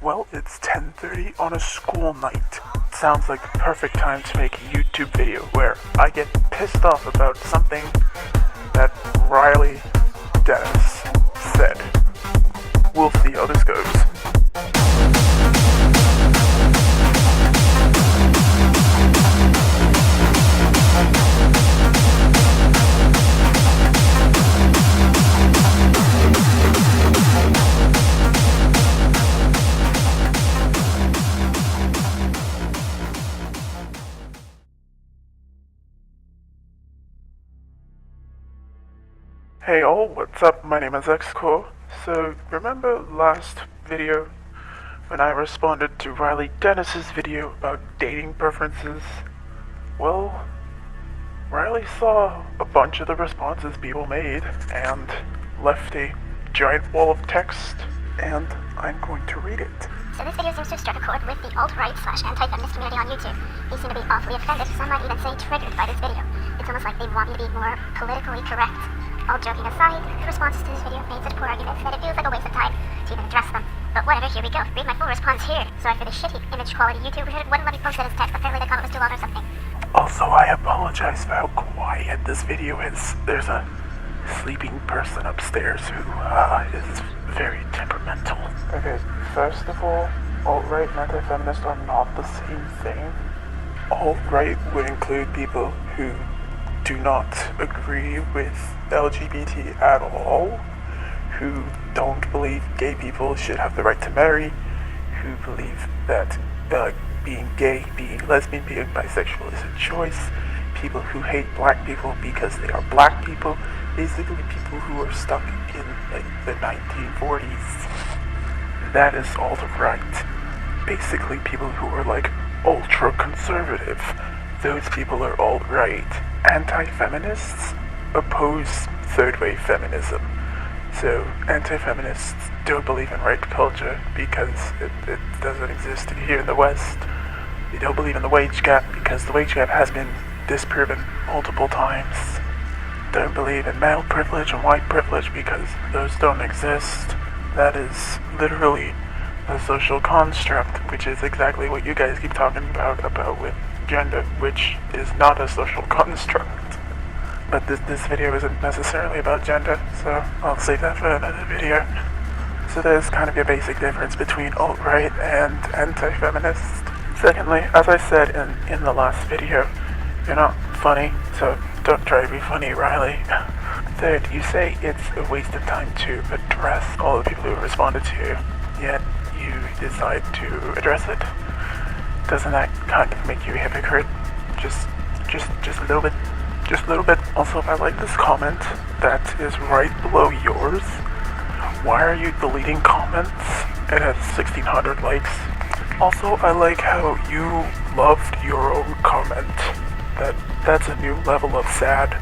Well, it's 10:30 on a school night. Sounds like the perfect time to make a YouTube video where I get pissed off about something that Riley Dennis said. We'll see how this goes. Hey all, what's up? My name is EHXKOR. So, remember last video when I responded to Riley Dennis's video about dating preferences? Well, Riley saw a bunch of the responses people made and left a giant wall of text, and I'm going to read it. So this video seems to have struck a chord with the alt-right/anti-feminist community on YouTube. They seem to be awfully offended, some might even say triggered by this video. It's almost like they want me to be more politically correct. All joking aside, the responses to this video made such poor arguments that it feels like a waste of time to even address them. But whatever, here we go. Read my full response here. Sorry for the shitty image quality YouTube wouldn't let me post it as text. Apparently the comment was too long or something. Also, I apologize for how quiet this video is. There's a sleeping person upstairs who is very temperamental. Okay, first of all, alt-right and anti-feminist are not the same thing. Alt-right would include people who do not agree with LGBT at all, who don't believe gay people should have the right to marry, who believe that being gay, being lesbian, being bisexual is a choice, people who hate black people because they are black people, basically people who are stuck in like the 1940s. That is alt-right. Basically people who are like ultra-conservative. Those people are alt-right. Anti-feminists oppose third-wave feminism. So anti-feminists don't believe in rape culture because it doesn't exist here in the West. They don't believe in the wage gap because the wage gap has been disproven multiple times. Don't believe in male privilege and white privilege because those don't exist. That is literally a social construct, which is exactly what you guys keep talking about with gender, which is not a social construct. But this video isn't necessarily about gender, so I'll save that for another video. So there's kind of your basic difference between alt-right and anti-feminist. Secondly, as I said in the last video, you're not funny, so don't try to be funny, Riley. Third, you say it's a waste of time to address all the people who responded to you, yet you decide to address it. Doesn't that kind of make you a hypocrite? Just a little bit. Just a little bit. Also, I like this comment that is right below yours. Why are you deleting comments? It has 1,600 likes. Also, I like how you loved your own comment. That's a new level of sad.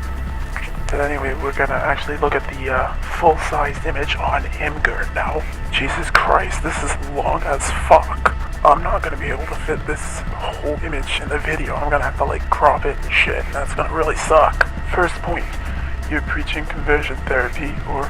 But anyway, we're gonna actually look at the full-sized image on Imgur now. Jesus Christ, this is long as fuck. I'm not gonna be able to fit this whole image in the video. I'm gonna have to like crop it and shit, and that's gonna really suck. First point, you're preaching conversion therapy, or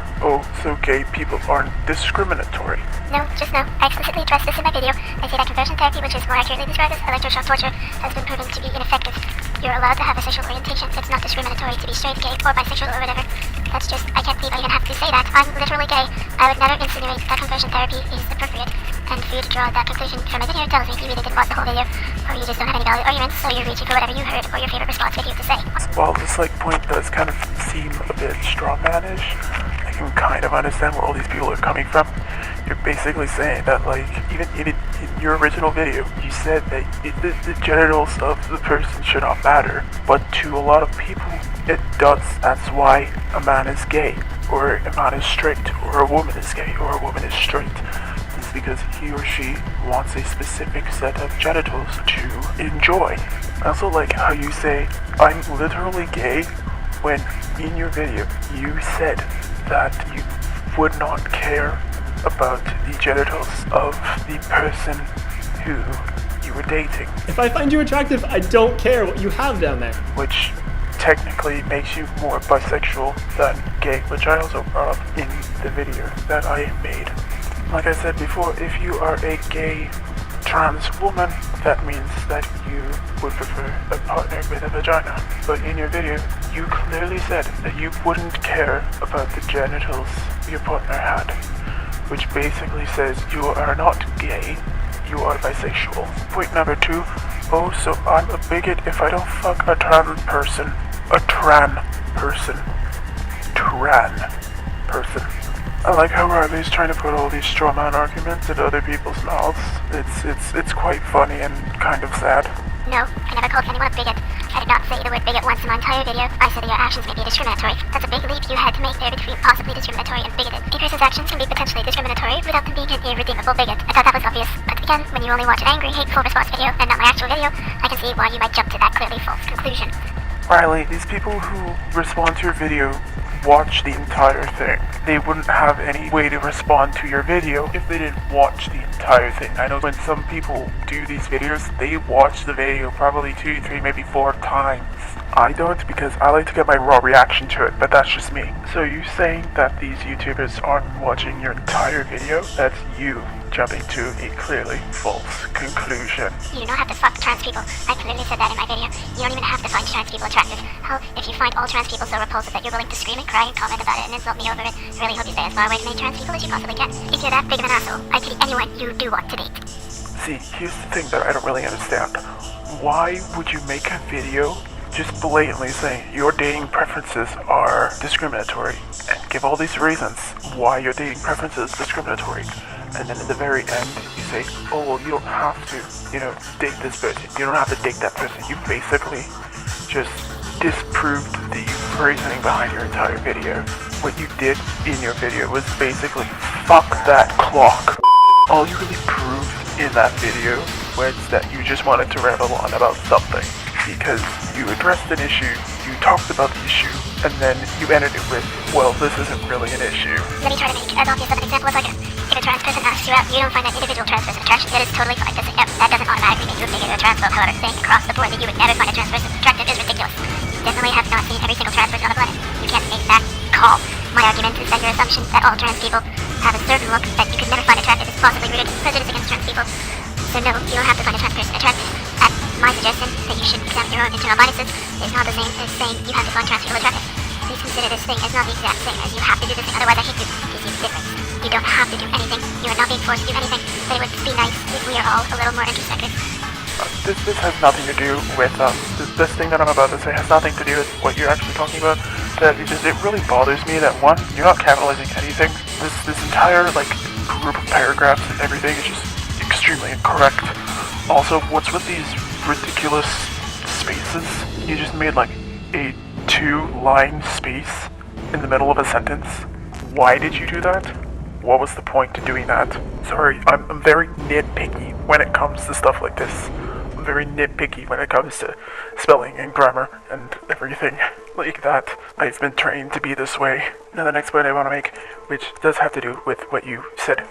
so gay people aren't discriminatory. No, just no. I explicitly addressed this in my video. I say that conversion therapy, which is more accurately described as electroshock torture, has been proven to be ineffective. You're allowed to have a sexual orientation. It's not discriminatory to be straight, gay, or bisexual, or whatever. That's just, I can't believe I even have to say that. I'm literally gay. I would never insinuate that conversion therapy is appropriate. And for you to draw that conclusion from a video tells me you either didn't watch the whole video, or you just don't have any valid arguments, so you're reaching for whatever you heard or your favorite response video to say. While this point does kind of seem a bit strawmanish, I can kind of understand where all these people are coming from. You're basically saying that even in your original video, you said that the genitals of the person should not matter, but to a lot of people, it does. That's why a man is gay, or a man is straight, or a woman is gay, or a woman is straight. It's because he or she wants a specific set of genitals to enjoy. I also like how you say, I'm literally gay, when in your video, you said that you would not care about the genitals of the person who you were dating. If I find you attractive, I don't care what you have down there. Which technically makes you more bisexual than gay, which I also brought up in the video that I made. Like I said before, if you are a gay trans woman, that means that you would prefer a partner with a vagina. But in your video, you clearly said that you wouldn't care about the genitals your partner had, which basically says you are not gay, you are bisexual. Point number 2, oh, so I'm a bigot if I don't fuck a trans person. A tran person. I like how Riley's trying to put all these straw man arguments into other people's mouths. It's quite funny and kind of sad. No, I never called anyone a bigot. I did not say the word bigot once in my entire video. I said that your actions may be discriminatory. That's a big leap you had to make there between possibly discriminatory and bigoted. A person's actions can be potentially discriminatory without them being an irredeemable bigot. I thought that was obvious. But again, when you only watch an angry, hateful response video and not my actual video, I can see why you might jump to that clearly false conclusion. Riley, these people who respond to your video watch the entire thing. They wouldn't have any way to respond to your video if they didn't watch the entire thing. I know when some people do these videos, they watch the video probably 2, 3, maybe 4 times. I don't, because I like to get my raw reaction to it, but that's just me. So you saying that these YouTubers aren't watching your entire video? That's you jumping to a clearly false conclusion. You do not have to fuck trans people. I clearly said that in my video. You don't even have to find trans people attractive. Hell, if you find all trans people so repulsive that you're willing to scream and cry and comment about it and insult me over it, I really hope you stay as far away from any trans people as you possibly can. If you're that big of an asshole, I pity anyone you do want to date. See, here's the thing that I don't really understand. Why would you make a video just blatantly saying your dating preferences are discriminatory and give all these reasons why your dating preference is discriminatory, and then at the very end you say, oh well, you don't have to, date this person, you don't have to date that person. You basically just disproved the reasoning behind your entire video. What you did in your video was basically fuck that clock. All you really proved in that video was that you just wanted to ramble on about something, because you addressed an issue, you talked about the issue, and then you ended it with, well, this isn't really an issue. Let me try to make as obvious of an example as I can. If a trans person asks you out, you don't find that individual trans person attractive, that is totally fine. That doesn't automatically make you a bigot or a transphobe. However, saying across the board that you would never find a trans person attractive is ridiculous. You definitely have not seen every single trans person on the planet. You can't make that call. My argument is that your assumption that all trans people have a certain look that you could never find attractive is possibly rooted in prejudice against trans people. So no, you don't have to find a trans person attractive. And my suggestion that you should examine your own internal biases is not the same as saying you have to find trans people attractive. Please consider this thing as not the exact same as you have to do this thing, otherwise I hate you. You see the difference. You don't have to do anything. You are not being forced to do anything, but it would be nice if we are all a little more introspective. This has nothing to do with, this thing that I'm about to say has nothing to do with what you're actually talking about. That it really bothers me that, one, you're not capitalizing anything. This entire, group of paragraphs and everything is just extremely incorrect. Also, what's with these ridiculous spaces? You just made, a 2-line space in the middle of a sentence. Why did you do that? What was the point to doing that? Sorry, I'm very nitpicky when it comes to stuff like this. I'm very nitpicky when it comes to spelling and grammar and everything like that. I've been trained to be this way. Now the next point I want to make, which does have to do with what you said.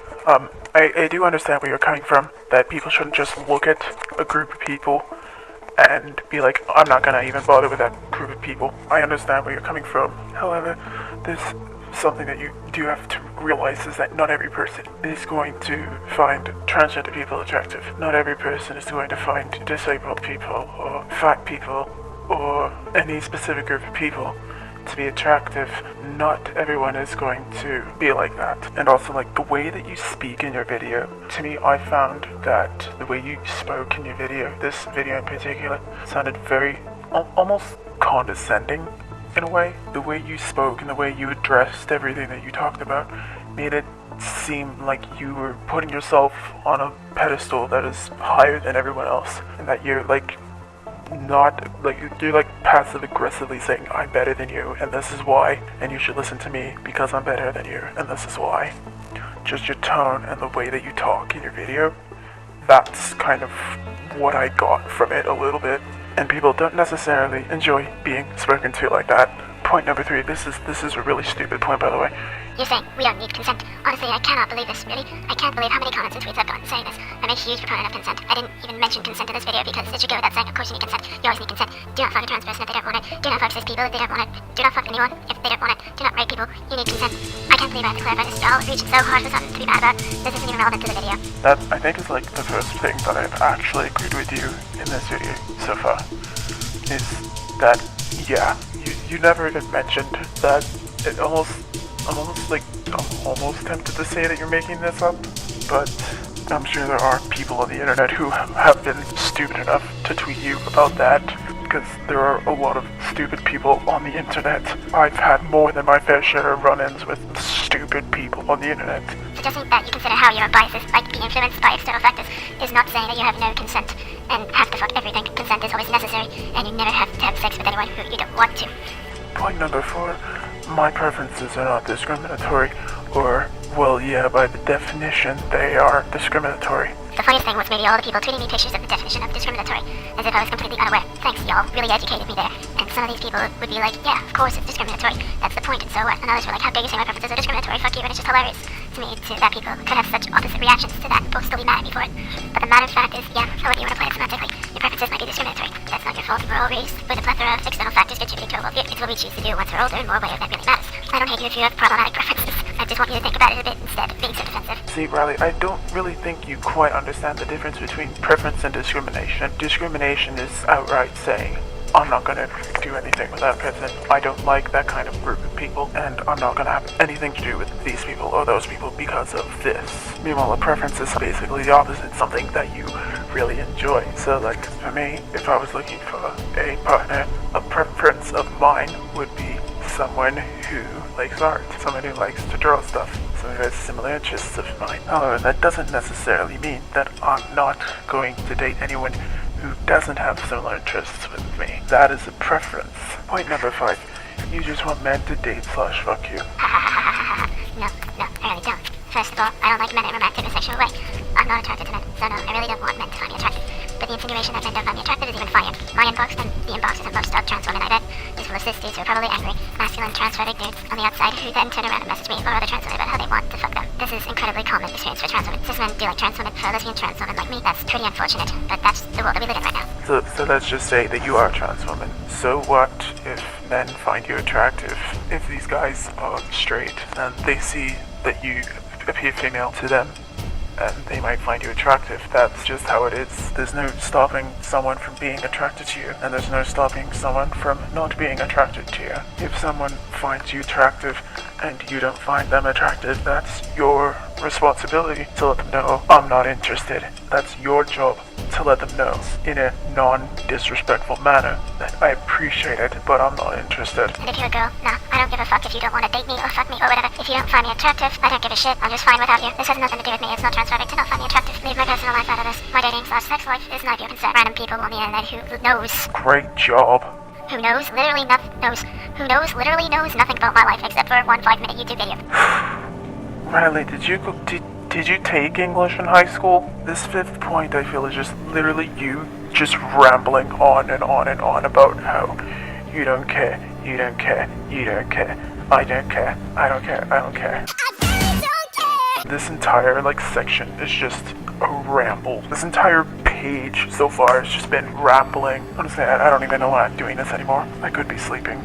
I do understand where you're coming from, that people shouldn't just look at a group of people and be like, I'm not gonna even bother with that group of people. I understand where you're coming from. However, there's something that you do have to realize is that not every person is going to find transgender people attractive. Not every person is going to find disabled people or fat people or any specific group of people to be attractive. Not everyone is going to be like that. And also, the way that you speak in your video, to me, I found that the way you spoke in your video, this video in particular, sounded very almost condescending in a way. The way you spoke and the way you addressed everything that you talked about made it seem like you were putting yourself on a pedestal that is higher than everyone else, and that you're you're passive aggressively saying, I'm better than you and this is why, and you should listen to me because I'm better than you and this is why. Just your tone and the way that you talk in your video, that's kind of what I got from it a little bit. And people don't necessarily enjoy being spoken to like that, point number 3. This is a really stupid point, by the way. You're saying we don't need consent. Honestly, I cannot believe this, really. I can't believe how many comments and tweets I've gotten saying this. I'm a huge proponent of consent. I didn't even mention consent in this video because it should go without saying, of course you need consent. You always need consent. Do not fuck a trans person if they don't want it. Do not fuck cis people if they don't want it. Do not fuck anyone if they don't want it. Do not rape people. You need consent. I can't believe I have to clarify this. Y'all reached so hard for something to be mad about. This isn't even relevant to the video. That, I think, is like the first thing that I've actually agreed with you in this video so far. Is that, yeah, you never even mentioned that. I'm almost tempted to say that you're making this up, but I'm sure there are people on the internet who have been stupid enough to tweet you about that, because there are a lot of stupid people on the internet. I've had more than my fair share of run-ins with stupid people on the internet. Suggesting that you consider how your own biases might be influenced by external factors is not saying that you have no consent and have to fuck everything. Consent is always necessary, and you never have to have sex with anyone who you don't want to. Point number 4. My preferences are not discriminatory, or, well, yeah, by the definition, they are discriminatory. The funniest thing was maybe all the people tweeting me pictures of the definition of discriminatory, as if I was completely unaware. Thanks, y'all. Really educated me there. And some of these people would be like, yeah, of course it's discriminatory. That's the point, and so what? And others were like, how dare you say my preferences are discriminatory? Fuck you, and it's just hilarious to me that people could have such opposite reactions to that and both still be mad at me for it. But the matter of fact is, yeah, however you want to play it semantically, your preferences might be discriminatory. That's not your fault. We're all raised with a plethora of external factors contributing to our worldview. It's what we choose to do once we're older and more aware that really matters. I don't hate you if you have problematic preferences. I just want you to think about it a bit instead of being so defensive. See, Riley, I don't really think you quite understand the difference between preference and discrimination. Discrimination is outright saying, I'm not going to do anything with that person. I don't like that kind of group of people, and I'm not going to have anything to do with these people or those people because of this. Meanwhile, a preference is basically the opposite, something that you really enjoy. So, like, for me, if I was looking for a partner, a preference of mine would be someone who likes art, someone who likes to draw stuff, someone who has similar interests of mine. However, that doesn't necessarily mean that I'm not going to date anyone who doesn't have similar interests with me. That is a preference. Point number 5. You just want men to date / fuck you. No, I really don't. First of all, I don't like men in a romantic or sexual way. I'm not attracted to men, so no, I really don't want men to find me attractive. But the insinuation that men don't find me attractive is even funnier. My inbox and the inboxes of most trans women I bet is full of cis dudes who are probably angry, masculine, transphobic dudes on the outside who then turn around and message me or other trans women about how they want to fuck them. This is incredibly common experience for trans women. Cis men do like trans women. For lesbian trans women like me, that's pretty unfortunate, but that's the world that we live in right now. So let's just say that you are a trans woman. So what if men find you attractive? If these guys are straight and they see that you appear female to them, and they might find you attractive. That's just how it is. There's no stopping someone from being attracted to you, and there's no stopping someone from not being attracted to you. If someone finds you attractive and you don't find them attractive, that's your responsibility to let them know, I'm not interested. That's your job to let them know in a non-disrespectful manner that I appreciate it, but I'm not interested. And if you're a girl, nah, I don't give a fuck if you don't want to date me or fuck me or whatever. If you don't find me attractive, I don't give a shit. I'm just fine without you. This has nothing to do with me. It's not transphobic to not find me attractive. Leave my personal life out of this. My dating / sex life is none of your concern. Random people on the internet who knows. Great job. Who knows literally nothing knows nothing about my life except for one 5-minute YouTube video. Riley, did you take English in high school? This 5th point, I feel, is just literally you just rambling on and on and on about how you don't care, you don't care, you don't care, I don't care, I don't care, I don't care. This entire, section is just a ramble. This entire page so far has just been rambling. Honestly, I don't even know why I'm doing this anymore. I could be sleeping.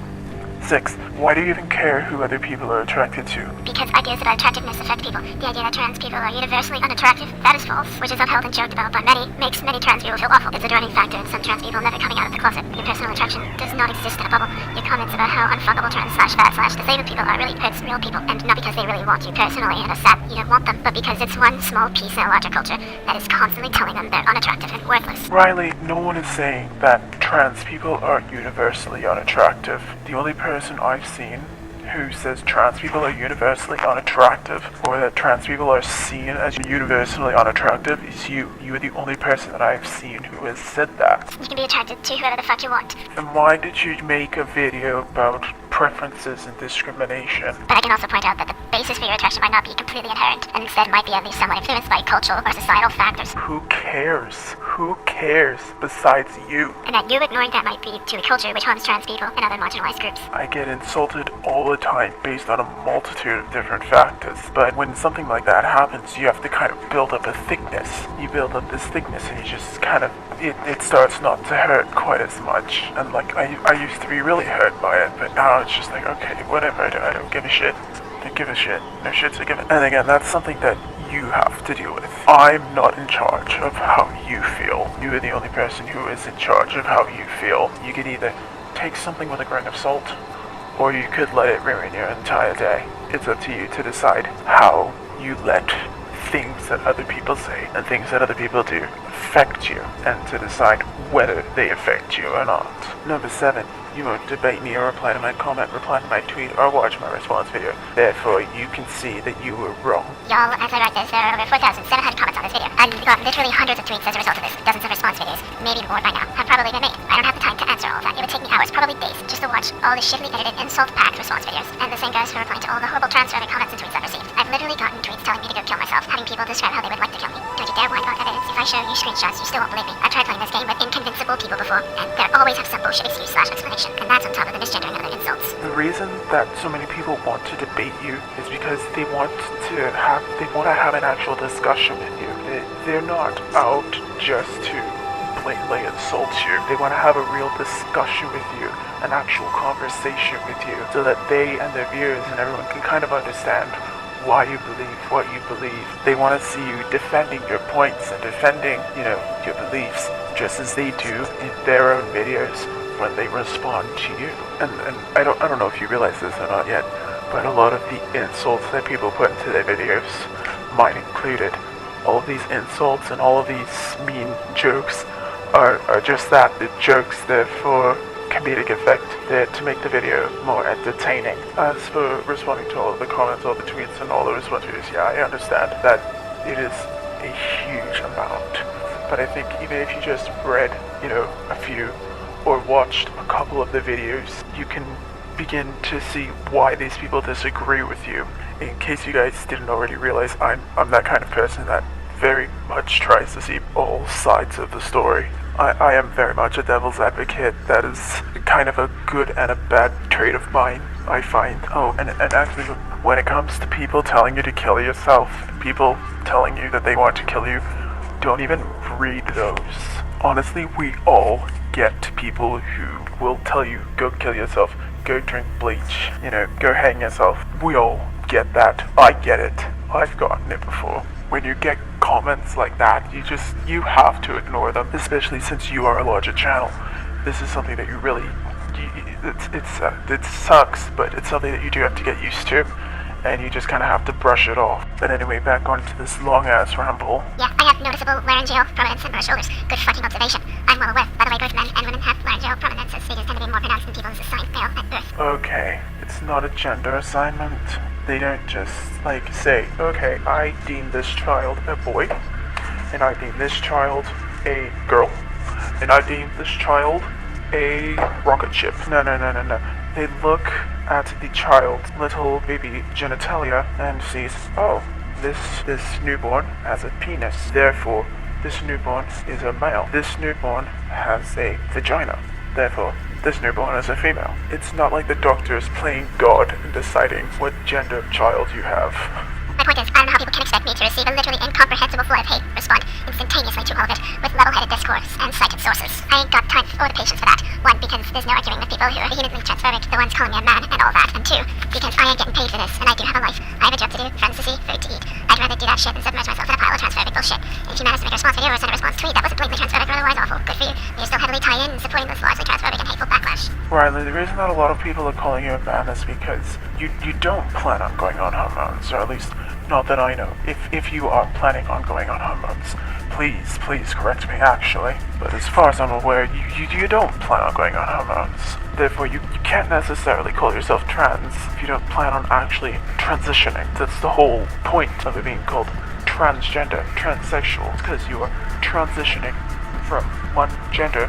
6. Why do you even care who other people are attracted to? Because ideas about attractiveness affect people. The idea that trans people are universally unattractive, that is false, which is upheld and joked about by many, makes many trans people feel awful. It's a driving factor in some trans people never coming out of the closet. Your personal attraction does not exist in a bubble. Your comments about how unfuckable trans / fat / disabled people are really hurts real people, and not because they really want you personally and are sad you don't want them, but because it's one small piece in a larger culture that is constantly telling them they're unattractive and worthless. Riley, no one is saying that trans people are universally unattractive. The only person I've seen who says trans people are universally unattractive, or that trans people are seen as universally unattractive, is you. You are the only person that I've seen who has said that. You can be attracted to whoever the fuck you want. And why did you make a video about preferences and discrimination? But I can also point out that the basis for your attraction might not be completely inherent, and instead might be at least somewhat influenced by cultural or societal factors. Who cares? Who cares besides you? And that you ignoring that might be to a culture which harms trans people and other marginalized groups. I get insulted all the time based on a multitude of different factors, but when something like that happens, you have to kind of build up a thickness. You build up this thickness and you just kind of, it starts not to hurt quite as much. And like, I used to be really hurt by it, but now it's just like, okay, whatever, I don't give a shit. Don't give a shit. No shit's a given. And again, that's something that you have to deal with. I'm not in charge of how you feel. You are the only person who is in charge of how you feel. You could either take something with a grain of salt, or you could let it ruin your entire day. It's up to you to decide how you let things that other people say and things that other people do affect you, and to decide whether they affect you or not. Number 7. You won't debate me or reply to my comment, reply to my tweet, or watch my response video. Therefore, you can see that you were wrong. Y'all, as I write this, there are over 4,700 comments on this video. I've got literally hundreds of tweets as a result of this. Dozens of response videos, maybe more by now, have probably been made. I don't have the time to answer all of that. It would take me hours, probably days, just to watch all the shittily edited, insult-packed response videos. And the same goes for replying to all the horrible transphobic comments and tweets I've received. I've literally gotten tweets telling me to go kill myself, having people describe how they would like to kill me. Don't you dare whine about evidence. If I show you screenshots, you still won't believe me. I've tried playing this game with inconvincible people before, and they always have some bullshit excuse/explanation. And that's on top of the misgendering and other insults. The reason that so many people want to debate you is because they want to have an actual discussion with you. They're not out just to blatantly insult you. They want to have a real discussion with you, an actual conversation with you, so that they and their viewers and everyone can kind of understand why you believe what you believe. They want to see you defending your points and defending, your beliefs, just as they do in their own videos when they respond to you. And I don't know if you realize this or not yet, but a lot of the insults that people put into their videos, mine included, all of these insults and all of these mean jokes are just that. The jokes, they're for comedic effect. They're to make the video more entertaining. As for responding to all of the comments, all the tweets, and all the response videos, yeah, I understand that it is a huge amount. But I think even if you just read, a few, or watched a couple of the videos, you can begin to see why these people disagree with you. In case you guys didn't already realize, I'm that kind of person that very much tries to see all sides of the story. I am very much a devil's advocate. That is kind of a good and a bad trait of mine, I find. Oh, and actually, when it comes to people telling you to kill yourself, people telling you that they want to kill you, don't even read those. Honestly, we all get people who will tell you, go kill yourself, go drink bleach, go hang yourself. We all get that. I get it. I've gotten it before. When you get comments like that, you have to ignore them, especially since you are a larger channel. This is something that you really, it sucks, but it's something that you do have to get used to, and you just kind of have to brush it off. But anyway, back onto this long-ass ramble. Yeah, I have noticeable laryngeal prominence in my shoulders. Good fucking observation. I'm well aware. By the way, both men and women have laryngeal prominence, as figures tend to be more pronounced in people as assigned male at birth. Okay, it's not a gender assignment. They don't just, say, okay, I deem this child a boy, and I deem this child a girl, and I deem this child a rocket ship. No. They look at the child's little baby genitalia and sees, oh, this newborn has a penis, therefore this newborn is a male. This newborn has a vagina, therefore this newborn is a female. It's not like the doctor is playing God and deciding what gender of child you have. My point is, I don't know how people can expect me to receive a literally incomprehensible flood of hate, respond instantaneously to all of it, with level-headed discourse and cited sources. I ain't got time or the patience for that. 1, because there's no arguing with people who are vehemently transphobic, the ones calling me a man and all that. And 2, because I ain't getting paid for this, and I do have a life. I have a job to do, friends to see, food to eat. I'd rather do that shit than submerge myself in a pile of transphobic bullshit. If you managed to make a response video or send a response tweet that wasn't blatantly transphobic or otherwise awful, good for you. But you're still heavily tied in supporting this largely transphobic and hateful backlash. Riley, the reason that a lot of people are calling you a man is because you don't plan on going on hormones, or at least not that I know. If you are planning on going on hormones, please correct me actually. But as far as I'm aware, you don't plan on going on hormones. Therefore, you can't necessarily call yourself trans if you don't plan on actually transitioning. That's the whole point of it being called transgender, transsexual, because you are transitioning from one gender,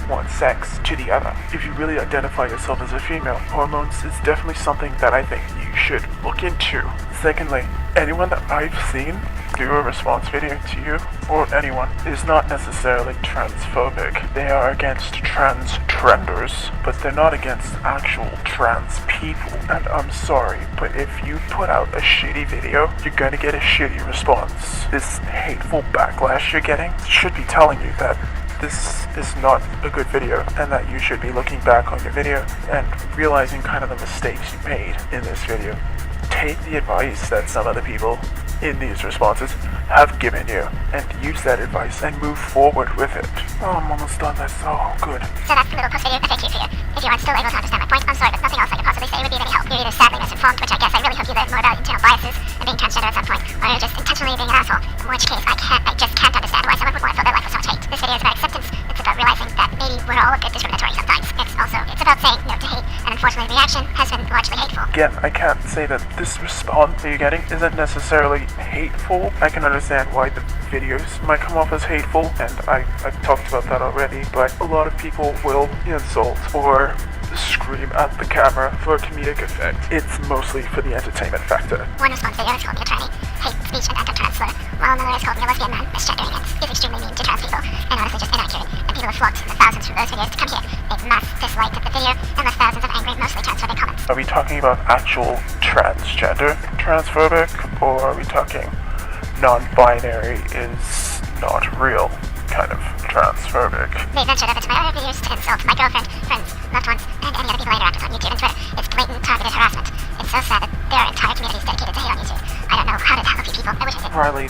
one sex, to the other. If you really identify yourself as a female, hormones is definitely something that I think you should look into. Secondly, anyone that I've seen do a response video to you or anyone is not necessarily transphobic. They are against trans trenders, but they're not against actual trans people. And I'm sorry, but if you put out a shitty video, you're gonna get a shitty response. This hateful backlash you're getting should be telling you that this is not a good video and that you should be looking back on your video and realizing kind of the mistakes you made in this video. Take the advice that some of the people in these responses have given you and use that advice and move forward with it. Oh, I'm almost done. That's so good. So that's the little post video FAQ for you. If you aren't still able to understand my point, I'm sorry, but nothing else I could possibly say would be of any help. You're either sadly misinformed, which I guess I really hope you learn more about internal biases and being transgender at some point, or you're just intentionally being an asshole, in which case I just can't understand why someone would want to fill their life with so much hate. This video is about acceptance. It's about realizing that maybe we're all a bit discriminatory sometimes. It's about saying no to hate, and unfortunately the reaction has been largely hateful. Again, I can't say that this response that you're getting isn't necessarily hateful. I can understand why the videos might come off as hateful, and I've talked about that already, but a lot of people will insult or scream at the camera for comedic effect. It's mostly for the entertainment factor. One response video has called me a tranny, hate speech and anti-trans slur, while another has called me a lesbian man, misgendering and is extremely mean to trans people, and honestly just inaccurate, and people have flocked in the thousands from those videos to come here. They've mass disliked the video and left thousands of angry, mostly transphobic comments. Are we talking about actual transgender transphobic, or are we talking non-binary is not real kind of transphobic? They ventured over to my other videos to insult my girlfriend, friends, loved ones, and any other people I interact with on YouTube and Twitter. It's blatant targeted harassment. It's so sad that there are entire communities dedicated to hate on YouTube. I don't know how to tell a few people. I wish I did. Riley,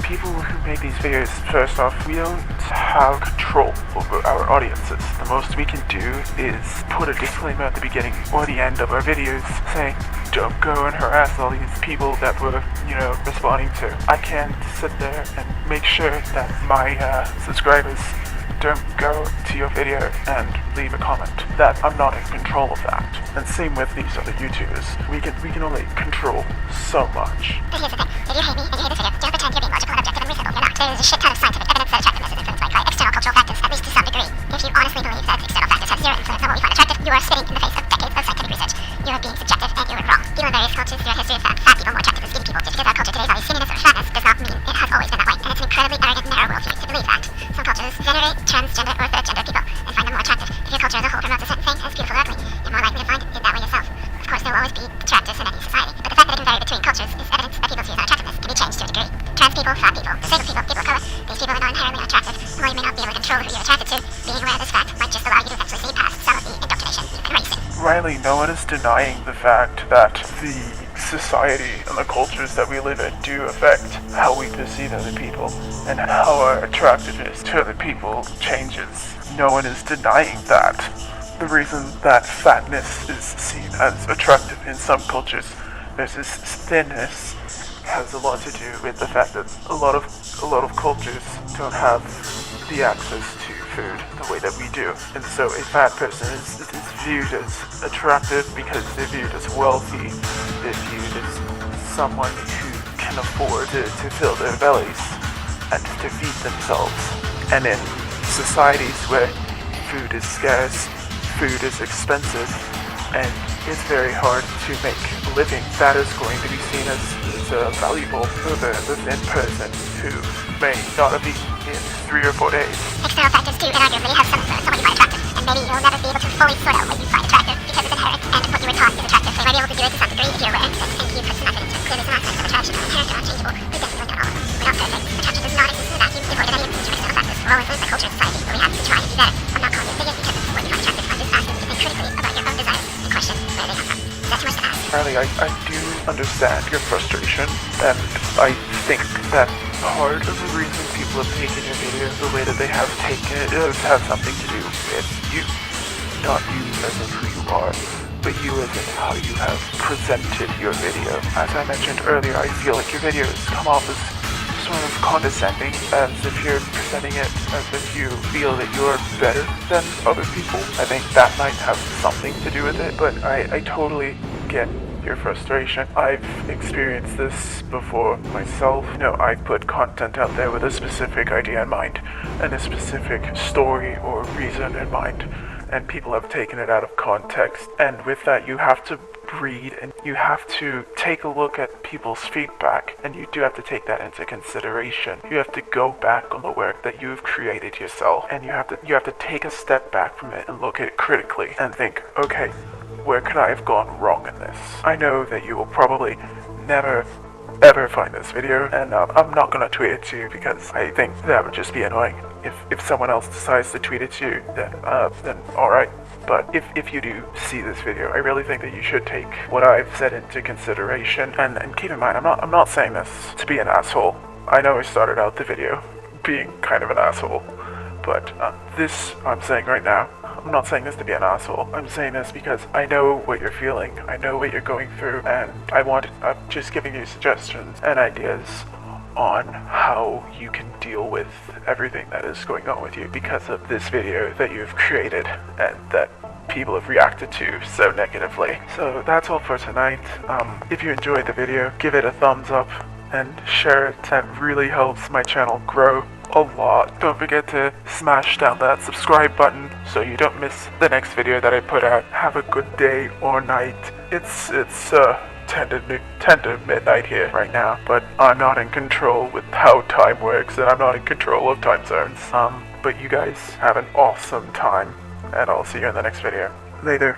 people who make these videos, first off, we don't have control over our audiences. The most we can do is put a disclaimer at the beginning or the end of our videos saying, don't go and harass all these people that we're, responding to. I can't sit there and make sure that my subscribers don't go to your video and leave a comment. That I'm not in control of that. And same with these other YouTubers. We can only control so much. But here's the thing. If you hate me and you hate this video, don't pretend you're being logical and objective and reasonable. You're not. There's a shit ton of scientific evidence that attractiveness is influenced by external cultural factors, at least to some degree. If you honestly believe that external factors have zero influence on what we find attractive, you are spitting in the face of decades of scientific research. You are being subjective and you are wrong. People in various cultures throughout history have found fat people more attractive than skinny people. Just because our culture today values skinniness or fatness does not mean it has always been that way. And it's an incredibly arrogant, narrow worldview to believe that. Some cultures venerate transgender or third gender people and find them more attractive. If your culture as a whole promotes a certain thing as beautiful or ugly, you're more likely to find it that way yourself. Of course, there will always be detractors in any society, but the fact that it can vary between cultures is evidence that people's views on attractiveness can be changed to a degree. Trans people, fat people, disabled people, people of color, these people are not inherently unattractive, and while you may not be able to control who you're attracted to, being aware of this fact might just allow you to eventually see past some of the indoctrination you've been raised in. Riley, no one is denying the fact that the society and the cultures that we live in do affect how we perceive other people and how our attractiveness to other people changes. No one is denying that. The reason that fatness is seen as attractive in some cultures versus thinness has a lot to do with the fact that a lot of cultures don't have the access to food the way that we do. And so a fat person is viewed as attractive because they're viewed as wealthy, they're viewed as someone who can afford to fill their bellies and to feed themselves. And in societies where food is scarce, food is expensive, and it's very hard to make a living, that is going to be seen as valuable for the thin person who may not have eaten in 3 or 4 days. External factors do inarguably have some influence on what you find attractive, and maybe you'll never be able to fully sort out what you find attractive because it's inherent and what you were taught is attractive. So you might be able to do it to some degree if you're aware that and key puts enough into clearly some aspects of attraction are inherent and unchangeable. We definitely not all of them. We're not perfect. Attraction does not exist in a vacuum, devoid of any influence from external factors. We're all influenced by culture and society, but we have to try to do better. I'm not calling you a bigot because this is what you find attractive. I'm just asking you to think critically about your own desires and question where they come from. Is that too much to ask? Riley, I do understand your frustration, and I think that part of the reason people have taken your video the way that they have taken it does have something to do with you. Not you as in who you are, but you as in how you have presented your video. As I mentioned earlier, I feel like your videos come off as sort of condescending, as if you're presenting it as if you feel that you're better than other people. I think that might have something to do with it, but I totally get your frustration. I've experienced this before myself. I've put content out there with a specific idea in mind and a specific story or reason in mind, and people have taken it out of context. And with that, you have to read and you have to take a look at people's feedback, and you do have to take that into consideration. You have to go back on the work that you've created yourself, and you have to take a step back from it and look at it critically and think, okay, where could I have gone wrong in this? I know that you will probably never ever find this video, and I'm not gonna tweet it to you because I think that would just be annoying. If someone else decides to tweet it to you, then alright. But if you do see this video, I really think that you should take what I've said into consideration, and keep in mind, I'm not saying this to be an asshole. I know I started out the video being kind of an asshole, but this I'm saying right now, I'm not saying this to be an asshole. I'm saying this because I know what you're feeling, I know what you're going through, and I'm just giving you suggestions and ideas on how you can deal with everything that is going on with you because of this video that you've created and that people have reacted to so negatively. So that's all for tonight. If you enjoyed the video, give it a thumbs up and share it. That really helps my channel grow a lot. Don't forget to smash down that subscribe button so you don't miss the next video that I put out. Have a good day or night. It's 10 to midnight here right now, but I'm not in control with how time works, and I'm not in control of time zones. But you guys have an awesome time, and I'll see you in the next video. Later.